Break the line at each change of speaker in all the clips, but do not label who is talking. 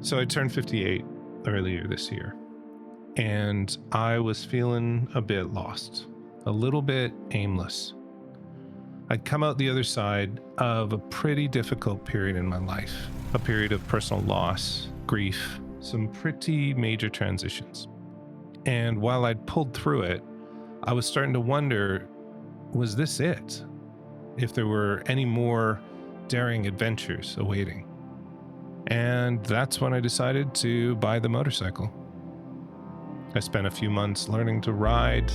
So I turned 58 earlier this year, and I was feeling a bit lost, a little bit aimless. I'd come out the other side of a pretty difficult period in my life, a period of personal loss, grief, some pretty major transitions. And while I'd pulled through it, I was starting to wonder, was this it? If there were any more daring adventures awaiting. And that's when I decided to buy the motorcycle. I spent a few months learning to ride,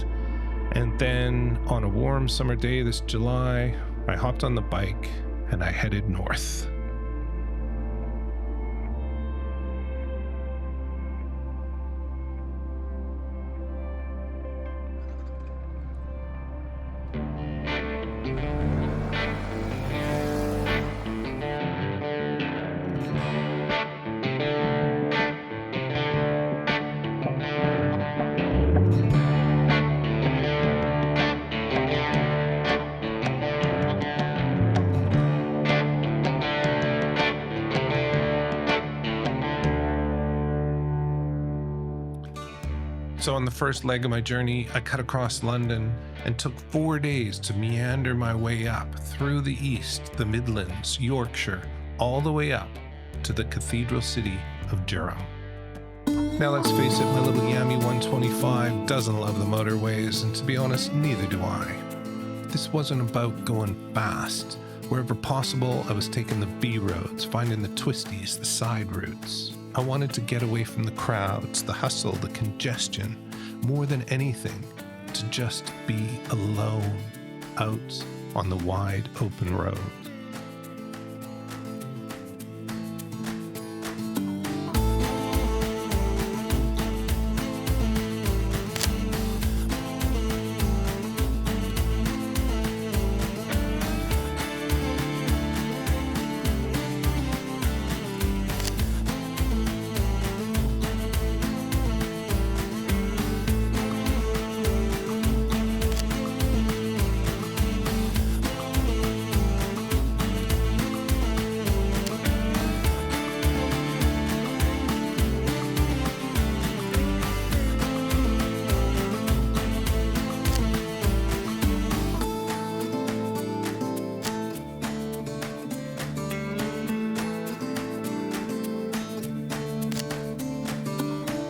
and then on a warm summer day this July, I hopped on the bike and I headed north. So on the first leg of my journey, I cut across London and took 4 days to meander my way up through the east, the Midlands, Yorkshire, all the way up to the cathedral city of Durham. Now let's face it, my little Yami 125 doesn't love the motorways, and to be honest, neither do I. This wasn't about going fast. Wherever possible, I was taking the B roads, finding the twisties, the side routes. I wanted to get away from the crowds, the hustle, the congestion, more than anything, to just be alone out on the wide open road.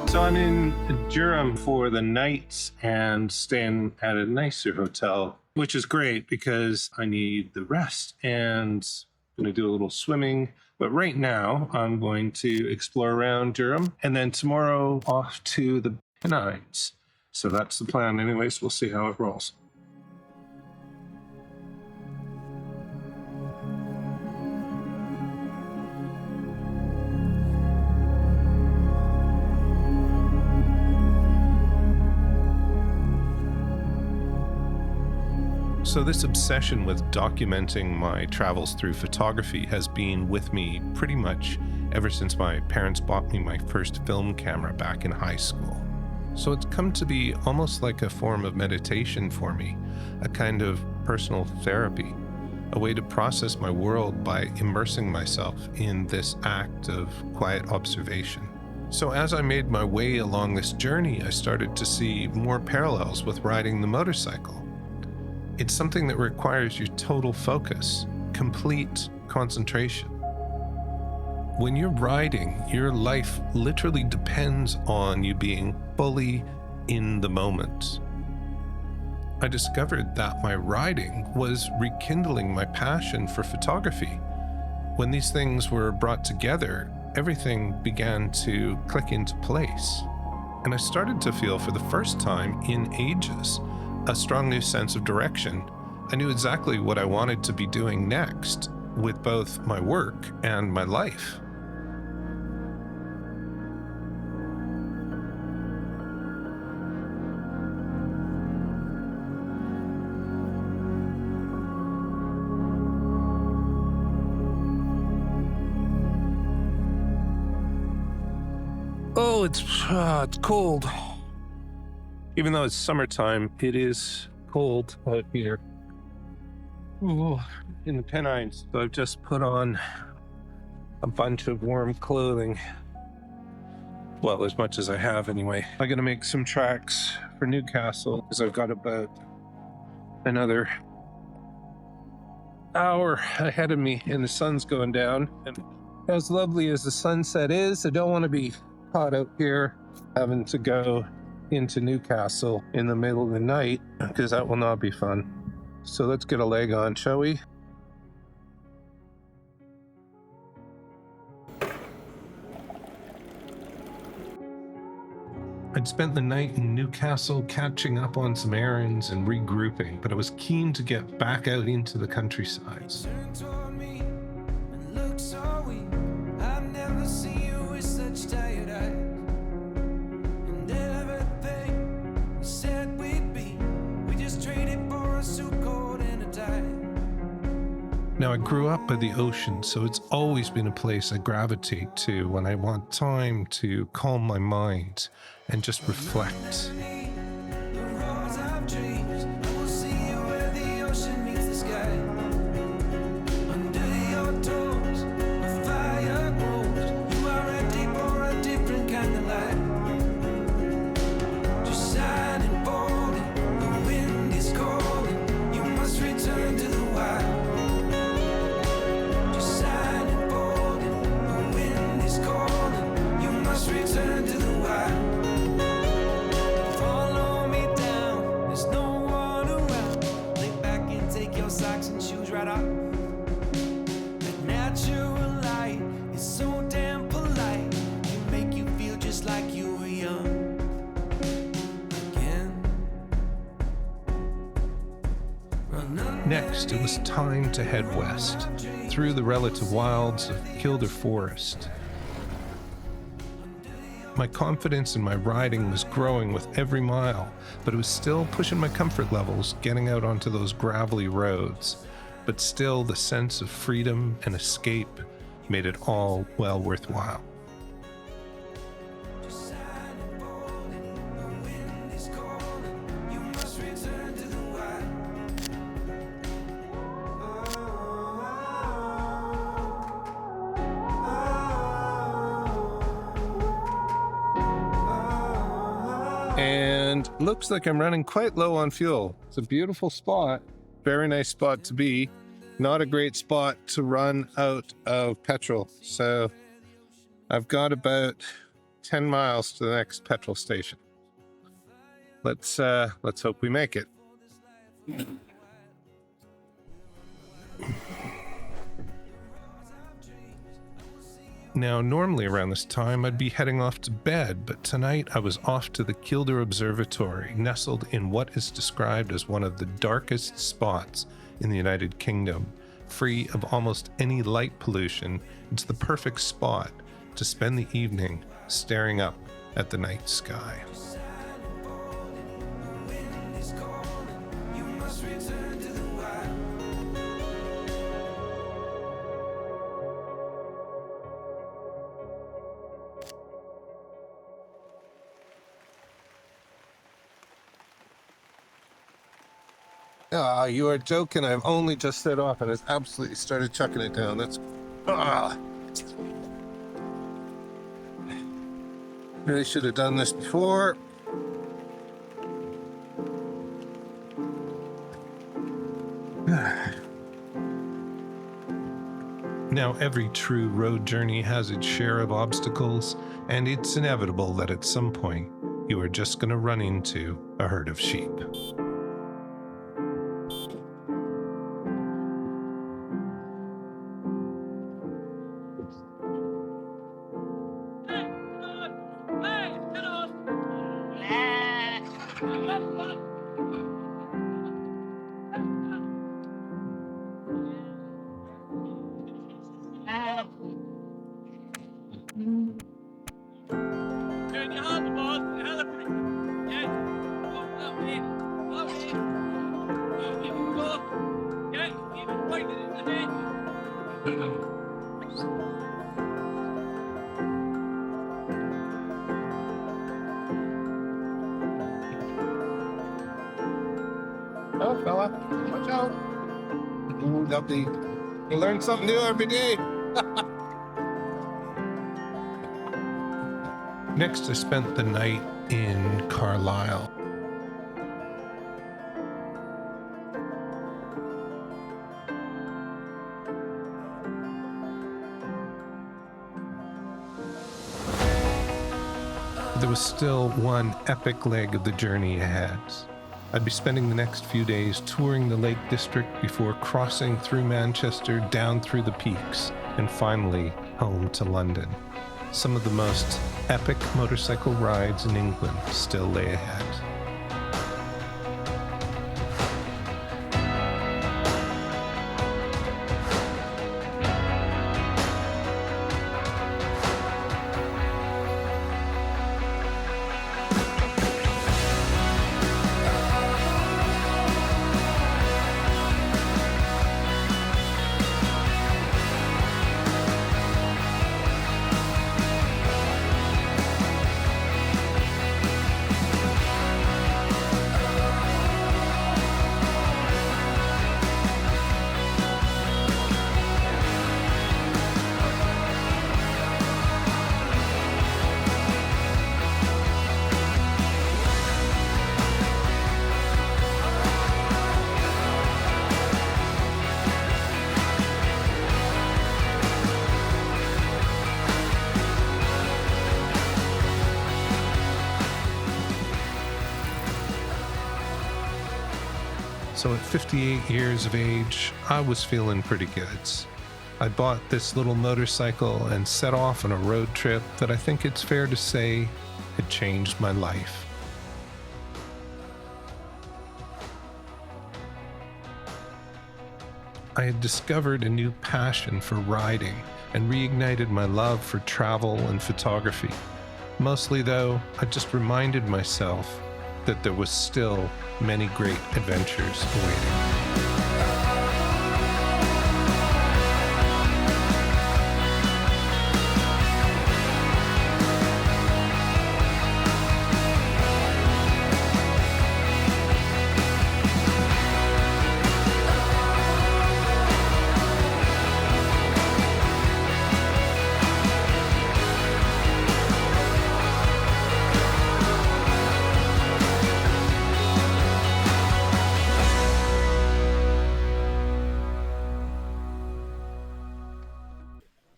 So I'm in Durham for the night and staying at a nicer hotel, which is great because I need the rest, and I'm going to do a little swimming. But right now I'm going to explore around Durham, and then tomorrow off to the Pennines. So that's the plan anyways. We'll see how it rolls. So this obsession with documenting my travels through photography has been with me pretty much ever since my parents bought me my first film camera back in high school. So it's come to be almost like a form of meditation for me, a kind of personal therapy, a way to process my world by immersing myself in this act of quiet observation. So as I made my way along this journey, I started to see more parallels with riding the motorcycle. It's something that requires your total focus, complete concentration. When you're riding, your life literally depends on you being fully in the moment. I discovered that my riding was rekindling my passion for photography. When these things were brought together, everything began to click into place. And I started to feel for the first time in ages a strong new sense of direction. I knew exactly what I wanted to be doing next with both my work and my life. Oh, it's cold. Even though it's summertime, it is cold out here. Ooh, in the Pennines. So I've just put on a bunch of warm clothing. Well, as much as I have anyway. I'm gonna make some tracks for Newcastle because I've got about another hour ahead of me and the sun's going down. And as lovely as the sunset is, I don't want to be caught out here having to go into Newcastle in the middle of the night because that will not be fun. So let's get a leg on, shall we? I'd spent the night in Newcastle catching up on some errands and regrouping, but I was keen to get back out into the countryside. Now, I grew up by the ocean, so it's always been a place I gravitate to when I want time to calm my mind and just reflect. Next, it was time to head west, through the relative wilds of Kielder Forest. My confidence in my riding was growing with every mile, but it was still pushing my comfort levels getting out onto those gravelly roads. But still, the sense of freedom and escape made it all well worthwhile. And looks like I'm running quite low on fuel. It's a beautiful spot, very nice spot to be. Not a great spot to run out of petrol. So I've got about 10 miles to the next petrol station. Let's hope we make it. Now, normally around this time, I'd be heading off to bed, but tonight I was off to the Kielder Observatory, nestled in what is described as one of the darkest spots in the United Kingdom, free of almost any light pollution. It's the perfect spot to spend the evening staring up at the night sky. Ah, you are joking. I've only just set off and it's absolutely started chucking it down. That's... Really should have done this before. Now, every true road journey has its share of obstacles, and it's inevitable that at some point you are just going to run into a herd of sheep. Oh, fella, watch out. Ooh, lovely. You learn something new every day. Next, I spent the night in Carlisle. There was still one epic leg of the journey ahead. I'd be spending the next few days touring the Lake District before crossing through Manchester, down through the peaks, and finally home to London. Some of the most epic motorcycle rides in England still lay ahead. So at 58 years of age, I was feeling pretty good. I bought this little motorcycle and set off on a road trip that I think it's fair to say had changed my life. I had discovered a new passion for riding and reignited my love for travel and photography. Mostly though, I just reminded myself that there was still many great adventures awaiting.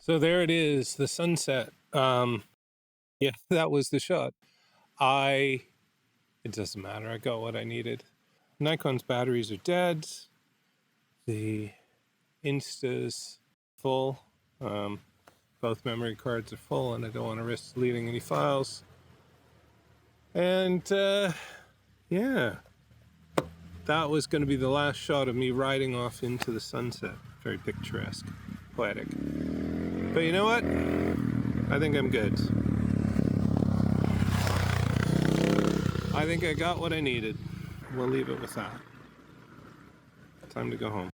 So there it is, the sunset. Yeah, that was the shot. It doesn't matter, I got what I needed. Nikon's batteries are dead. The Insta's full. Both memory cards are full and I don't want to risk deleting any files. And yeah, that was going to be the last shot of me riding off into the sunset. Very picturesque, poetic. But you know what? I think I'm good. I think I got what I needed. We'll leave it with that. Time to go home.